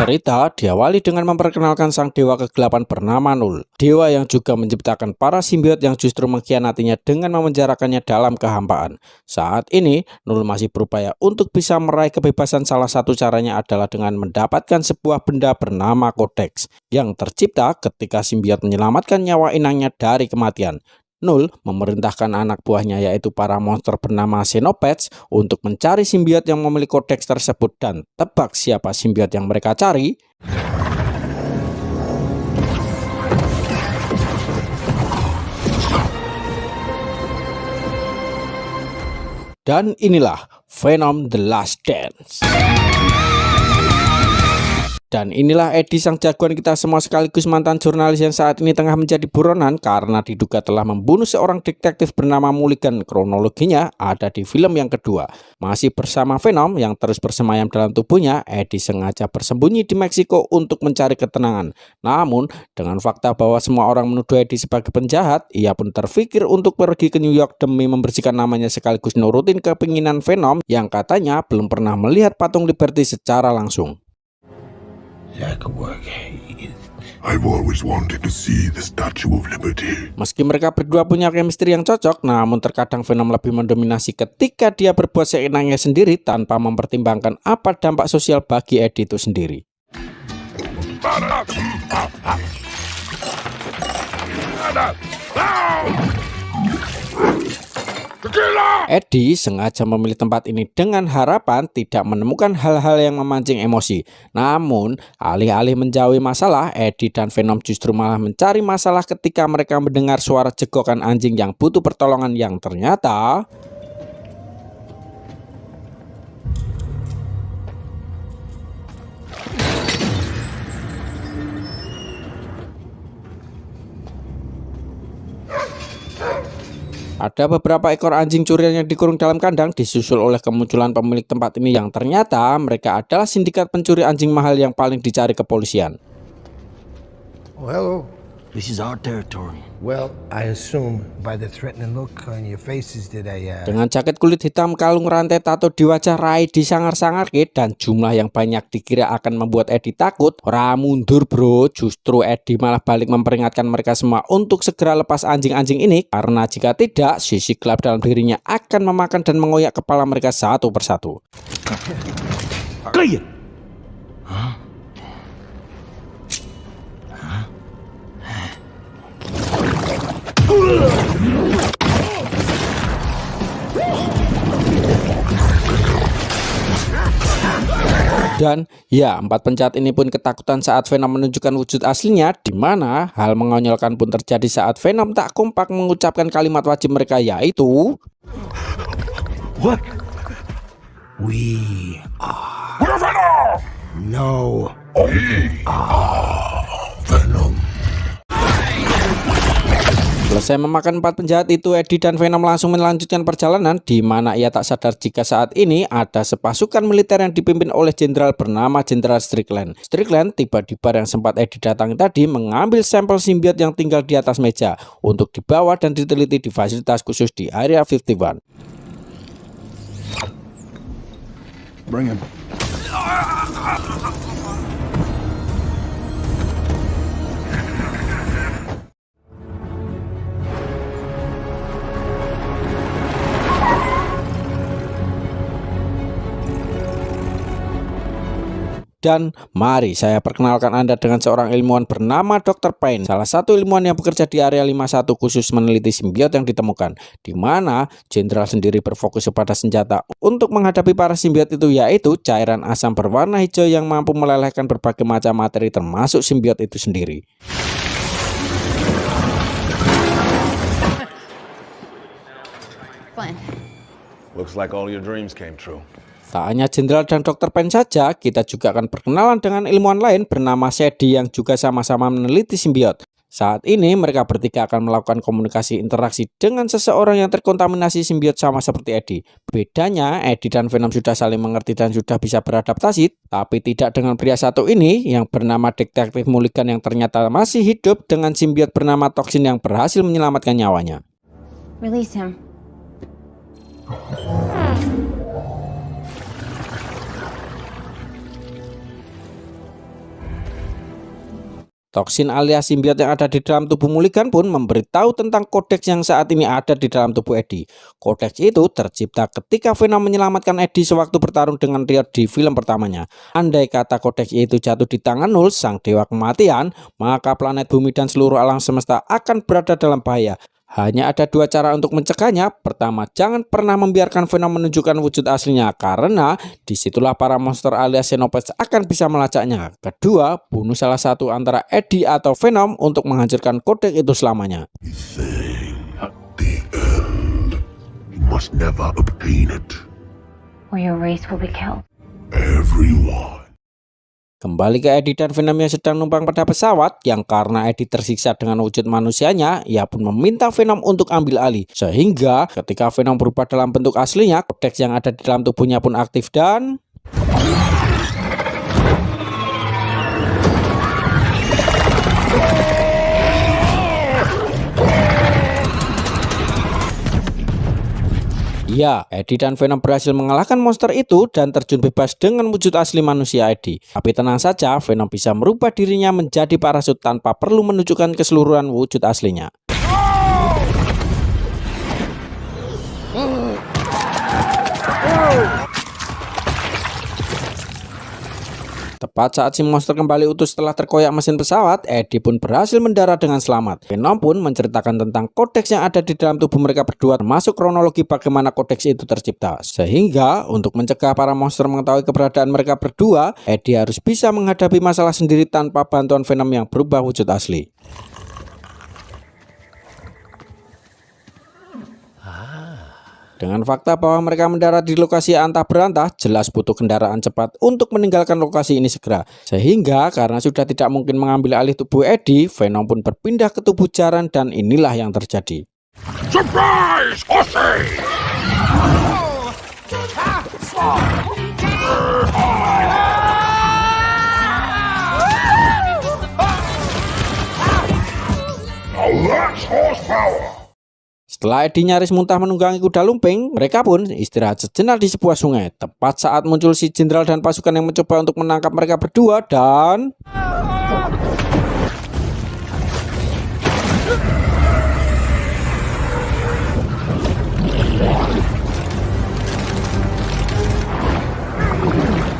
Cerita diawali dengan memperkenalkan sang dewa kegelapan bernama Null. Dewa yang juga menciptakan para simbiot yang justru mengkhianatinya dengan memenjarakannya dalam kehampaan. Saat ini, Null masih berupaya untuk bisa meraih kebebasan. Salah satu caranya adalah dengan mendapatkan sebuah benda bernama Codex yang tercipta ketika simbiot menyelamatkan nyawa inangnya dari kematian. Null memerintahkan anak buahnya yaitu para monster bernama Xenopads untuk mencari simbiot yang memiliki kodeks tersebut, dan tebak siapa simbiot yang mereka cari? Dan inilah Venom The Last Dance. Dan inilah Eddie, sang jagoan kita semua sekaligus mantan jurnalis yang saat ini tengah menjadi buronan karena diduga telah membunuh seorang detektif bernama Mulligan. Kronologinya ada di film yang kedua. Masih bersama Venom yang terus bersemayam dalam tubuhnya, Eddie sengaja bersembunyi di Meksiko untuk mencari ketenangan. Namun, dengan fakta bahwa semua orang menuduh Eddie sebagai penjahat, ia pun terpikir untuk pergi ke New York demi membersihkan namanya sekaligus nurutin kepinginan Venom yang katanya belum pernah melihat patung Liberty secara langsung. I've always wanted to see the Statue of Liberty. Meski mereka berdua punya chemistry yang cocok, namun terkadang Venom lebih mendominasi ketika dia berbuat seenaknya sendiri tanpa mempertimbangkan apa dampak sosial bagi Eddie itu sendiri. Eddie sengaja memilih tempat ini dengan harapan tidak menemukan hal-hal yang memancing emosi. Namun, alih-alih menjauhi masalah, Eddie dan Venom justru malah mencari masalah ketika mereka mendengar suara jegokan anjing yang butuh pertolongan yang ternyata ada beberapa ekor anjing curian yang dikurung dalam kandang, disusul oleh kemunculan pemilik tempat ini yang ternyata mereka adalah sindikat pencuri anjing mahal yang paling dicari kepolisian. Oh, hello. This is our territory. Well, I assume by the threatening look on your faces that Dengan jaket kulit hitam, kalung rantai tato di wajah, Rai disangar-sangar dan jumlah yang banyak dikira akan membuat Eddie takut. Ora mundur bro, justru Eddie malah balik memperingatkan mereka semua untuk segera lepas anjing-anjing ini, karena jika tidak, sisi gelap dalam dirinya akan memakan dan mengoyak kepala mereka satu persatu. Kayak Dan ya, 4 penjahat ini pun ketakutan saat Venom menunjukkan wujud aslinya, di mana hal mengonyolkan pun terjadi saat Venom tak kompak mengucapkan kalimat wajib mereka, yaitu What? we are We're Venom! no. We are Venom. Selesai memakan 4 penjahat itu, Eddie dan Venom langsung melanjutkan perjalanan, di mana ia tak sadar jika saat ini ada sepasukan militer yang dipimpin oleh jenderal bernama Jenderal Strickland. Strickland tiba di bar yang sempat Eddie datangi tadi, mengambil sampel simbiot yang tinggal di atas meja untuk dibawa dan diteliti di fasilitas khusus di Area 51. Bring him. Dan mari saya perkenalkan Anda dengan seorang ilmuwan bernama Dr. Payne, salah satu ilmuwan yang bekerja di Area 51 khusus meneliti simbiot yang ditemukan, di mana Jenderal sendiri berfokus kepada senjata untuk menghadapi para simbiot itu, yaitu cairan asam berwarna hijau yang mampu melelehkan berbagai macam materi termasuk simbiot itu sendiri. Looks like all your dreams came true. Tak hanya Jenderal dan Dr. Payne saja, kita juga akan berkenalan dengan ilmuwan lain bernama Sadie yang juga sama-sama meneliti simbiot. Saat ini mereka bertiga akan melakukan komunikasi interaksi dengan seseorang yang terkontaminasi simbiot sama seperti Eddie. Bedanya, Eddie dan Venom sudah saling mengerti dan sudah bisa beradaptasi, tapi tidak dengan pria satu ini yang bernama Detektif Mulligan yang ternyata masih hidup dengan simbiot bernama Toxin yang berhasil menyelamatkan nyawanya. Release him. Toksin alias simbiot yang ada di dalam tubuh Mulligan pun memberitahu tentang kodeks yang saat ini ada di dalam tubuh Eddie. Kodeks itu tercipta ketika Venom menyelamatkan Eddie sewaktu bertarung dengan Riot di film pertamanya. Andai kata kodeks itu jatuh di tangan Null, sang dewa kematian, maka planet bumi dan seluruh alam semesta akan berada dalam bahaya. Hanya ada dua cara untuk mencegahnya. Pertama, jangan pernah membiarkan Venom menunjukkan wujud aslinya, karena disitulah para monster alias Xenophage akan bisa melacaknya. Kedua, bunuh salah satu antara Eddie atau Venom untuk menghancurkan kodeks itu selamanya. At the end, you must never obtain it. Or your race will be killed. Everyone. Kembali ke Eddie dan Venom yang sedang numpang pada pesawat, yang karena Eddie tersiksa dengan wujud manusianya, ia pun meminta Venom untuk ambil alih. Sehingga ketika Venom berubah dalam bentuk aslinya, kodeks yang ada di dalam tubuhnya pun aktif dan... Ya, Eddie dan Venom berhasil mengalahkan monster itu dan terjun bebas dengan wujud asli manusia Eddie. Tapi tenang saja, Venom bisa merubah dirinya menjadi parasut tanpa perlu menunjukkan keseluruhan wujud aslinya. Tepat saat si monster kembali utuh setelah terkoyak mesin pesawat, Eddie pun berhasil mendarat dengan selamat. Venom pun menceritakan tentang kodeks yang ada di dalam tubuh mereka berdua, termasuk kronologi bagaimana kodeks itu tercipta. Sehingga untuk mencegah para monster mengetahui keberadaan mereka berdua, Eddie harus bisa menghadapi masalah sendiri tanpa bantuan Venom yang berubah wujud asli. Dengan fakta bahwa mereka mendarat di lokasi antah berantah, jelas butuh kendaraan cepat untuk meninggalkan lokasi ini segera. Sehingga karena sudah tidak mungkin mengambil alih tubuh Eddie, Venom pun berpindah ke tubuh Jaran dan inilah yang terjadi. Surprise, Horsey! Now that's horsepower! Setelah Eddie nyaris muntah menunggangi kuda lumping, mereka pun istirahat sejenak di sebuah sungai. Tepat saat muncul si jenderal dan pasukan yang mencoba untuk menangkap mereka berdua dan...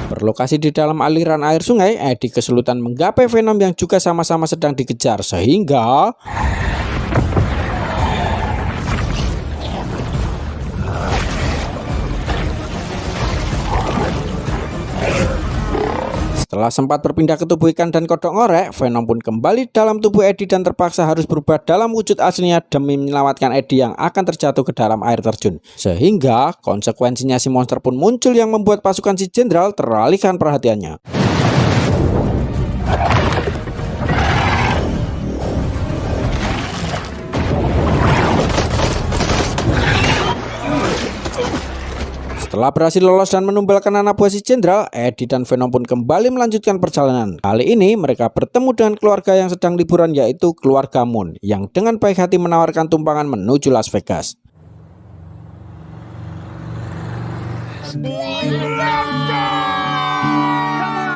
Berlokasi di dalam aliran air sungai, Eddie kesulitan menggapai Venom yang juga sama-sama sedang dikejar, sehingga... Setelah sempat berpindah ke tubuh ikan dan kodok ngorek, Venom pun kembali dalam tubuh Eddie dan terpaksa harus berubah dalam wujud aslinya demi menyelamatkan Eddie yang akan terjatuh ke dalam air terjun. Sehingga konsekuensinya si monster pun muncul yang membuat pasukan si jenderal teralihkan perhatiannya. Setelah berhasil lolos dan menumbalkan anak buah si jenderal, Eddie dan Venom pun kembali melanjutkan perjalanan. Kali ini mereka bertemu dengan keluarga yang sedang liburan, yaitu keluarga Moon, yang dengan baik hati menawarkan tumpangan menuju Las Vegas.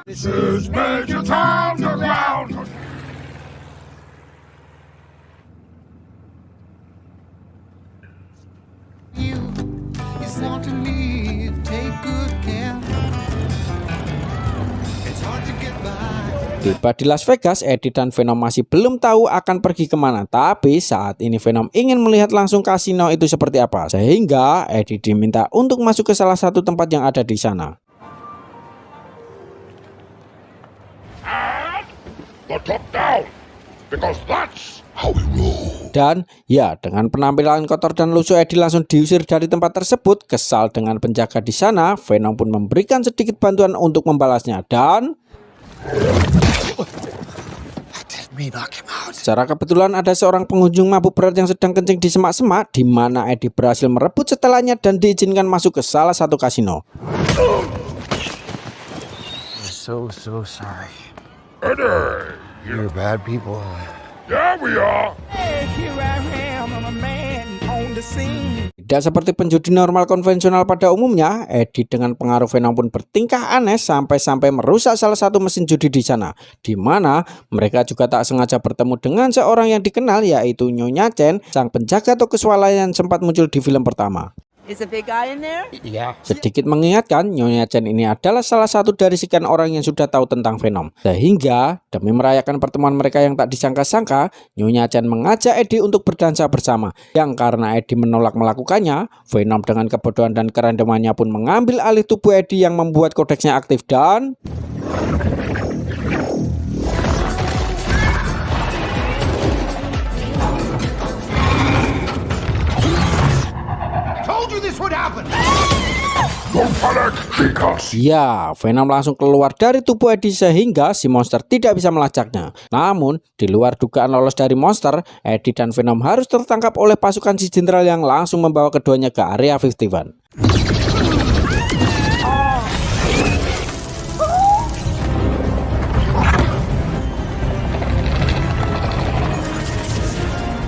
This is Major Tom to ground. Tiba di Las Vegas, Eddie dan Venom masih belum tahu akan pergi kemana. Tapi saat ini Venom ingin melihat langsung kasino itu seperti apa. Sehingga Eddie diminta untuk masuk ke salah satu tempat yang ada di sana. And the top down, because that's how we roll. Dan ya, dengan penampilan kotor dan lusuh, Eddie langsung diusir dari tempat tersebut. Kesal dengan penjaga di sana, Venom pun memberikan sedikit bantuan untuk membalasnya. Dan secara kebetulan ada seorang pengunjung mabuk berat yang sedang kencing di semak-semak, di mana Eddie berhasil merebut setelannya dan diizinkan masuk ke salah satu kasino. So sorry. Eddie, You're bad people. there we are. Tidak seperti penjudi normal konvensional pada umumnya, Eddie dengan pengaruh Venom pun bertingkah aneh sampai-sampai merusak salah satu mesin judi di sana, di mana mereka juga tak sengaja bertemu dengan seorang yang dikenal, yaitu Nyonya Chen, sang penjaga toko swalayan yang sempat muncul di film pertama. Is a big guy in there? Sedikit mengingatkan, Nyonya Chen ini adalah salah satu dari sekian orang yang sudah tahu tentang Venom. Sehingga, demi merayakan pertemuan mereka yang tak disangka-sangka, Nyonya Chen mengajak Eddie untuk berdansa bersama. Yang karena Eddie menolak melakukannya, Venom dengan kebodohan dan kerandomannya pun mengambil alih tubuh Eddie yang membuat kodeksnya aktif dan... Don't panic, Chicas. Ya, Venom langsung keluar dari tubuh Eddie sehingga si monster tidak bisa melacaknya. Namun, di luar dugaan lolos dari monster, Eddie dan Venom harus tertangkap oleh pasukan si jenderal yang langsung membawa keduanya ke area 51.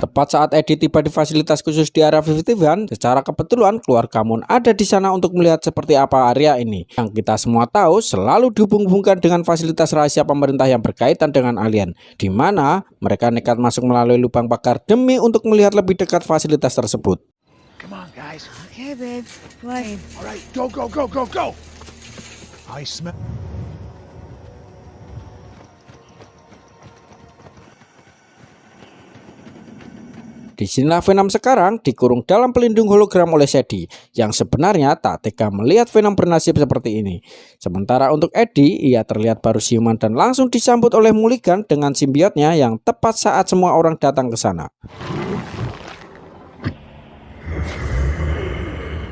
Tepat saat Eddie tiba di fasilitas khusus di area 51, secara kebetulan keluarga Moon ada di sana untuk melihat seperti apa area ini. Yang kita semua tahu selalu dihubung-hubungkan dengan fasilitas rahasia pemerintah yang berkaitan dengan alien, di mana mereka nekat masuk melalui lubang pagar demi untuk melihat lebih dekat fasilitas tersebut. Come on, guys. Okay, babe. What? All right, go, go, go, go, go. I smell. Disinilah Venom sekarang dikurung dalam pelindung hologram oleh Shady, yang sebenarnya tak tega melihat Venom bernasib seperti ini. Sementara untuk Eddie, ia terlihat baru siuman dan langsung disambut oleh Mulligan dengan simbiotnya yang tepat saat semua orang datang ke sana.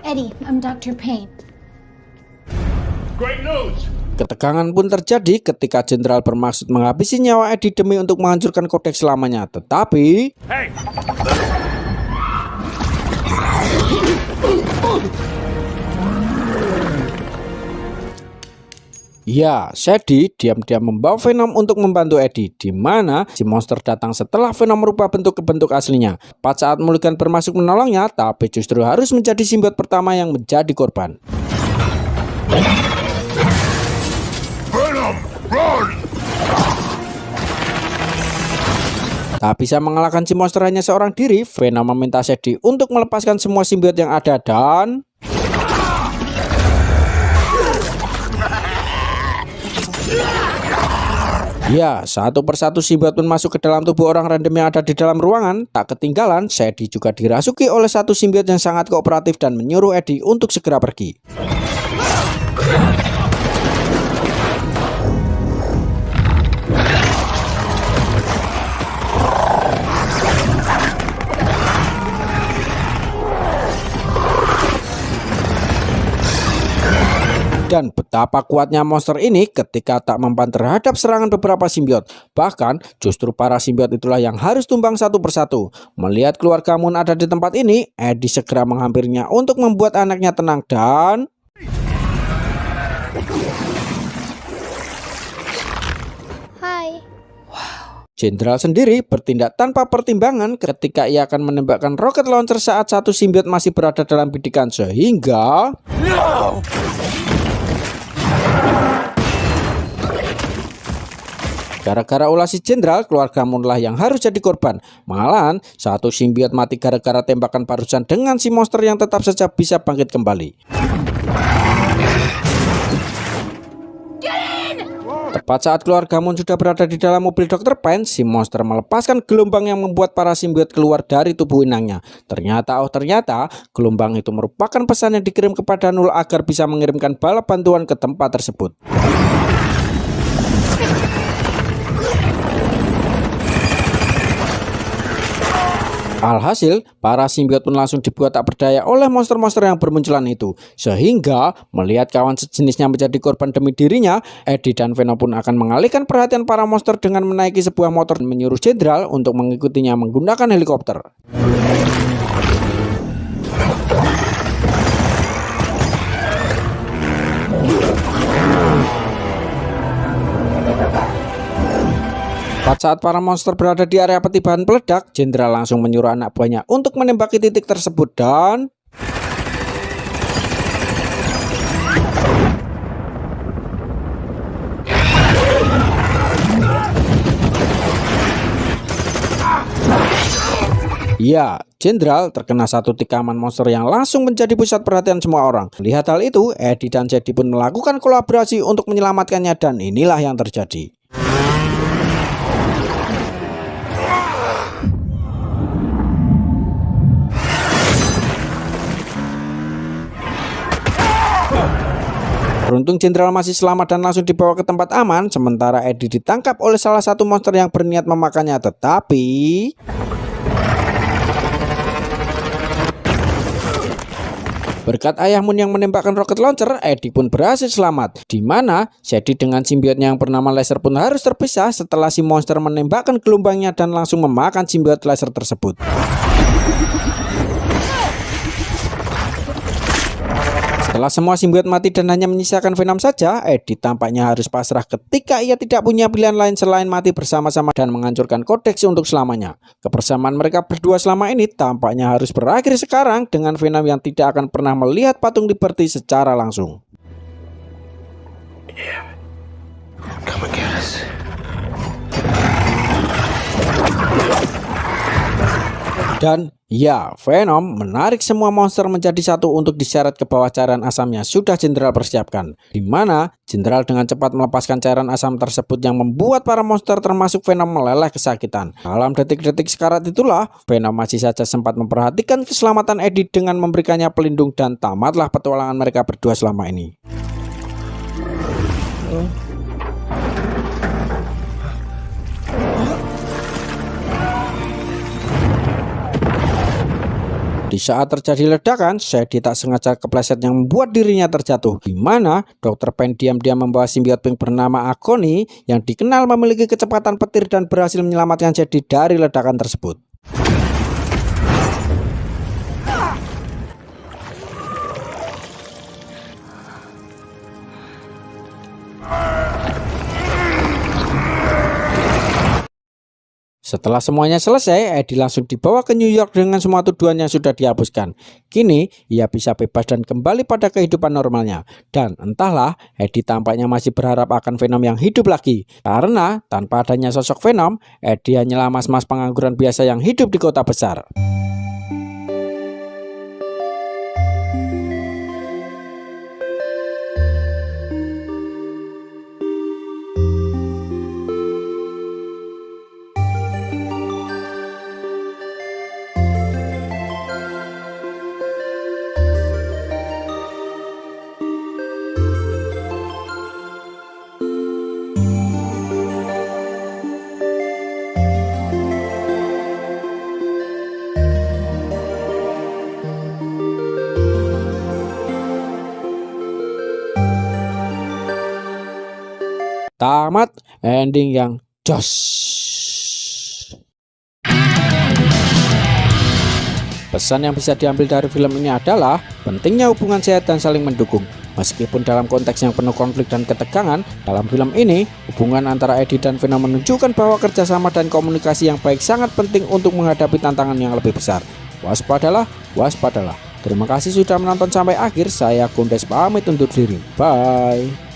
Eddie, I'm Dr. Payne. Great news. Ketegangan pun terjadi ketika jenderal bermaksud menghabisi nyawa Eddie demi untuk menghancurkan kodeks selamanya. Tetapi... Hey! Ya, Shady diam-diam membawa Venom untuk membantu Eddie, di mana si monster datang setelah Venom merubah bentuk ke bentuk aslinya. Pas saat Mulligan bermaksud menolongnya, tapi justru harus menjadi simbiot pertama yang menjadi korban. Venom, run! Tak bisa mengalahkan si monster hanya seorang diri, Venom meminta Shady untuk melepaskan semua simbiot yang ada dan... Ya, satu persatu simbiot pun masuk ke dalam tubuh orang random yang ada di dalam ruangan. Tak ketinggalan, Shady juga dirasuki oleh satu simbiot yang sangat kooperatif dan menyuruh Eddie untuk segera pergi. Dan betapa kuatnya monster ini ketika tak mempan terhadap serangan beberapa simbiot. Bahkan justru para simbiot itulah yang harus tumbang satu persatu. Melihat keluarga Moon ada di tempat ini, Eddie segera menghampirinya untuk membuat anaknya tenang dan... Hi. Jenderal sendiri bertindak tanpa pertimbangan ketika ia akan menembakkan roket launcher saat satu simbiot masih berada dalam bidikan sehingga... Gara-gara ulah si jenderal, keluarga Moon lah yang harus jadi korban. Malahan, satu simbiot mati gara-gara tembakan barusan dengan si monster yang tetap saja bisa bangkit kembali. Tepat saat keluarga Moon sudah berada di dalam mobil Dr. Payne, si monster melepaskan gelombang yang membuat para simbiot keluar dari tubuh inangnya. Ternyata gelombang itu merupakan pesan yang dikirim kepada Null agar bisa mengirimkan bala bantuan ke tempat tersebut. Alhasil, para simbiot pun langsung dibuat tak berdaya oleh monster-monster yang bermunculan itu. Sehingga, melihat kawan sejenisnya menjadi korban demi dirinya, Eddie dan Venom pun akan mengalihkan perhatian para monster dengan menaiki sebuah motor dan menyuruh jenderal untuk mengikutinya menggunakan helikopter. Saat para monster berada di area peti bahan peledak, jenderal langsung menyuruh anak buahnya untuk menembaki titik tersebut dan... Ya, Jenderal terkena satu tikaman monster yang langsung menjadi pusat perhatian semua orang. Melihat hal itu, Eddie dan Jedi pun melakukan kolaborasi untuk menyelamatkannya dan inilah yang terjadi. Beruntung Jenderal masih selamat dan langsung dibawa ke tempat aman, sementara Eddie ditangkap oleh salah satu monster yang berniat memakannya. Tetapi berkat Ayah Moon yang menembakkan roket launcher, Eddie pun berhasil selamat. Di mana Jedi dengan simbiotnya yang bernama laser pun harus terpisah setelah si monster menembakkan gelombangnya dan langsung memakan simbiot laser tersebut. Setelah semua simbiot mati dan hanya menyisakan Venom saja, Eddie tampaknya harus pasrah ketika ia tidak punya pilihan lain selain mati bersama-sama dan menghancurkan Codex untuk selamanya. Kebersamaan mereka berdua selama ini tampaknya harus berakhir sekarang dengan Venom yang tidak akan pernah melihat patung Liberty secara langsung. Come and get us. Dan ya, Venom menarik semua monster menjadi satu untuk diseret ke bawah cairan asamnya sudah Jenderal persiapkan. Di mana Jenderal dengan cepat melepaskan cairan asam tersebut yang membuat para monster termasuk Venom meleleh kesakitan. Dalam detik-detik sekarat itulah, Venom masih saja sempat memperhatikan keselamatan Eddie dengan memberikannya pelindung dan tamatlah petualangan mereka berdua selama ini. Di saat terjadi ledakan, Jedi tak sengaja kepleset yang membuat dirinya terjatuh. Di mana Dr. Pain diam-diam membawa simbiot pink bernama Agony yang dikenal memiliki kecepatan petir dan berhasil menyelamatkan Jedi dari ledakan tersebut. Setelah semuanya selesai, Eddie langsung dibawa ke New York dengan semua tuduhan yang sudah dihapuskan. Kini, ia bisa bebas dan kembali pada kehidupan normalnya. Dan entahlah, Eddie tampaknya masih berharap akan Venom yang hidup lagi. Karena tanpa adanya sosok Venom, Eddie hanyalah mas-mas pengangguran biasa yang hidup di kota besar. Tamat, ending yang jos. Pesan yang bisa diambil dari film ini adalah pentingnya hubungan sehat dan saling mendukung. Meskipun dalam konteks yang penuh konflik dan ketegangan, dalam film ini hubungan antara Eddie dan Venom menunjukkan bahwa kerjasama dan komunikasi yang baik sangat penting untuk menghadapi tantangan yang lebih besar. Waspadalah, waspadalah. Terima kasih sudah menonton sampai akhir. Saya Gondes pamit undur diri. Bye.